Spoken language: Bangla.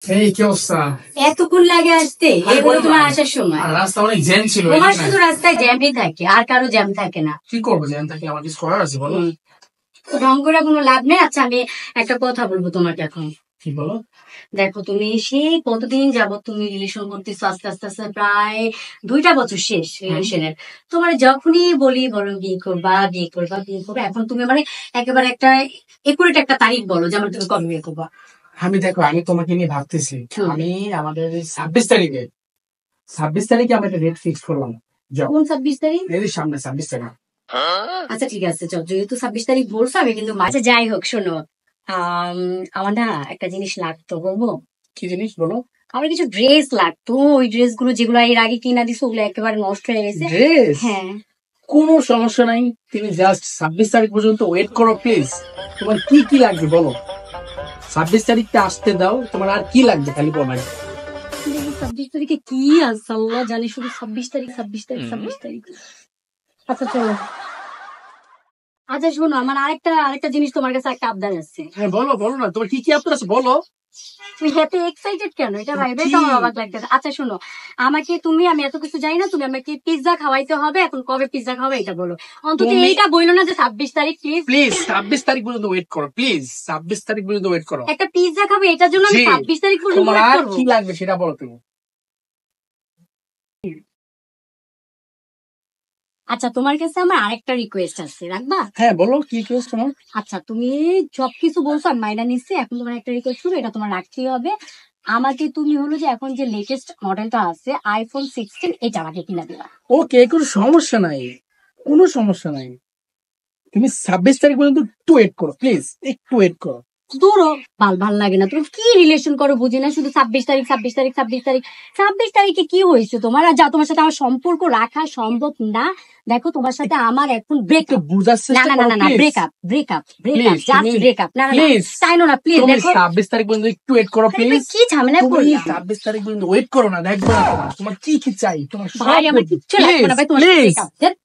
এই কি অবস্থা? এতক্ষণ লাগে আসতে? এগুলো তোমার আসার সময়। রাস্তা অনেক জ্যাম ছিল। তোমার শুধু রাস্তায় জ্যামই থাকে, আর কারো জ্যাম থাকে না। কি করবো জ্যাম থাকে? আমার কিছু করার আছে বলো। ঢং করে কোনো লাভ নেই। আচ্ছা আমি একটা কথা বলবো তোমাকে এখন। কি বলো? দেখো তুমি সেই কতদিন যাবত তুমি রিলেশন করতেছো, আস্তে আস্তে আস্তে প্রায় 2টা বছর শেষ রিলেশনের। তোমার যখনই বলি বলো বিয়ে করবা বিয়ে করবা বিয়ে করবা, এখন তুমি মানে একেবারে একটা একুরেট একটা তারিখ বলো যে আমার তুমি কবে বিয়ে করবা। আমি তোমাকে নিয়ে ভাবতেছি। আমি আমাদের 26 তারিখে আমরা একটা ডেট ফিক্স করলাম। কোন 26 তারিখ? এর সামনে 26 তারিখ। আচ্ছা ঠিক আছে, যেহেতু 26 তারিখ বলছো আমি কিন্তু আচ্ছা যাই হোক শোনো, আমার না একটা জিনিস লাগতো, বলবো? কি জিনিস বলো? আমার কিছু ড্রেস লাগতো, ওই ড্রেস গুলো যেগুলো এর আগে কিনা দিছো ওগুলো একেবারে নষ্ট হয়ে গেছে। ড্রেস? হ্যাঁ কোনো সমস্যা নাই, তুমি জাস্ট 26 তারিখ পর্যন্ত ওয়েট করো প্লিজ। তোমার কি কি লাগবে বলো? 26 তারিখটা আসতে দাও, তোমার আর কি লাগবে খালি বলো। 26 তারিখে কি আছে আল্লাহ জানি, শুধু 26 তারিখ 26 তারিখ 26 তারিখ। আচ্ছা চলো। আচ্ছা শোনো, আমার আরেকটা জিনিস তোমার কাছে একটা আবদার আছে। হ্যাঁ বলো বলো না, তোমার কি কি আপনার আছে বলো। তুমি এত এক্সাইটেড কেন? এটা ভাইবে তো আমার অবাক লাগতেছে। আচ্ছা শোনো, আমি এত কিছু জানি না, তুমি আমাকে পিৎজা খাওয়াইতে হবে। এখন কবে পিৎজা খাবে এটা বলো, অন্তত এইটা বললো না যে 26 তারিখ। প্লিজ প্লিজ 26 তারিখ পর্যন্ত ওয়েট করো, প্লিজ 26 তারিখ পর্যন্ত ওয়েট করো। একটা পিৎজা খাবে, এটার জন্য আমি 26 তারিখ পর্যন্ত তোমার ওয়েট আর করবো? কি লাগবে সেটা বলো তুমি। আচ্ছা তোমার কাছে আমার আরেকটা রিকোয়েস্ট আছে, রাখবা? হ্যাঁ বলো, কি রিকোয়েস্ট তোমার? আচ্ছা তুমি সবকিছু বলছো, আমি মাইনা নিচ্ছি। এখন তোমার একটা রিকোয়েস্ট করবো, এটা তোমার রাখতেই হবে। আমাকে তুমি হলো যে এখন যে লেটেস্ট মডেলটা আছে iPhone 16, এটা আমাকে কিনা দিবা। ওকে, কোনো সমস্যা নাই, কোনো সমস্যা নাই। তুমি 26 তারিখ পর্যন্ত একটু ওয়েট করো প্লিজ, একটু ওয়েট করো। দূরও ভাল লাগে না, তুমি কি রিলেশন করো বুঝি না, শুধু 26 তারিখ 26 তারিখ 26 তারিখ। 26 তারিখে কি হয়েছে তোমার? আর যা তোমার সাথে আমার সম্পর্ক রাখা সম্ভব না। দেখো তোমার সাথে আমার এখন ব্রেকআপ। বুঝার না চেষ্টা না করো না না, please. Breakup breakup breakup, Please, just তুমি- ব্রেকআপ। না না না, প্লিজ তাই না প্লিজ। তুমি দেখো 26 তারিখ পর্যন্ত একটু ওয়েট করো আরে প্লিজ। ভাই, কি ঝামেলা তুমি করলাম? 26 তারিখ পর্যন্ত ওয়েট করো না, দেখবো না তোমার কি কি চাই, তোমার ভাই আমার কিচ্ছু লাগবে না ভাই, তোমার প্লিজ। ব্রেকআপ।